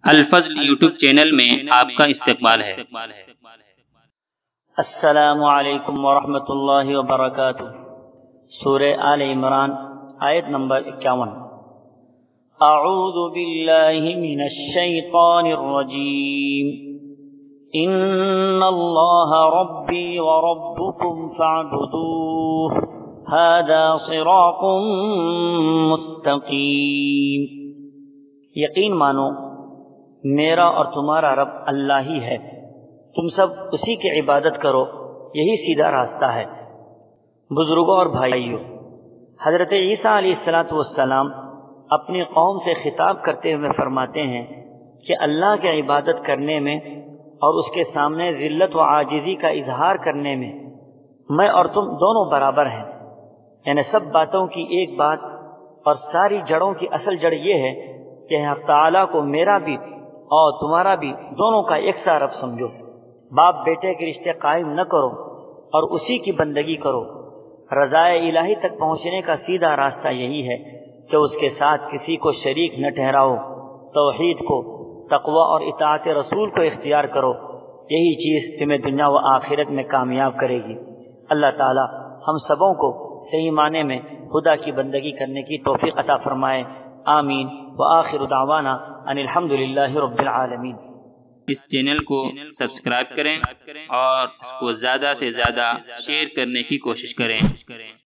الفضل YouTube channel میں آپ کا استقبال ہے۔ السلام علیکم ورحمۃ اللہ وبرکاتہ۔ سورہ آل عمران آیت نمبر 51۔ اعوذ باللہ من الشیطان الرجیم۔ ان اللہ ربی وربکم فاعبدوہ ھذا صراط مستقیم۔ یقین مانو میرا اور تمہارا رب اللہ ہی ہے، تم سب اسی کی عبادت کرو، یہی سیدھا راستہ ہے۔ بزرگوں اور بھائیوں، حضرت عیسیٰ علیہ السلام اپنی قوم سے خطاب کرتے ہوئے فرماتے ہیں کہ اللہ کی عبادت کرنے میں اور اس کے سامنے ذلت و عاجزی کا اظہار کرنے میں اور تم دونوں برابر ہیں، یعنی سب باتوں کی ایک بات اور ساری جڑوں کی اصل جڑ یہ ہے کہ حق تعالیٰ کو میرا بھی اور تمہارا بھی دونوں کا یکساں رب سمجھو۔ باپ بیٹے کے رشتے قائم نہ کرو اور اسی کی بندگی کرو۔ رضائے الہی تک پہنچنے کا سیدھا راستہ یہی ہے کہ اس کے ساتھ کسی کو شریک نہ ٹھہراؤ، توحید کو، تقوی اور اطاعت رسول کو اختیار کرو، یہی چیز تمہیں دنیا و آخرت میں کامیاب کرے گی۔ اللہ تعالی ہم سبوں کو صحیح معنی میں خدا کی بندگی کرنے کی توفیق عطا فرمائے، آمین۔ وآخر دعوانا ان الحمدللہ رب العالمین۔ اس چینل کو سبسکرائب کریں اور اس کو زیادہ سے زیادہ شیئر کرنے کی کوشش کریں۔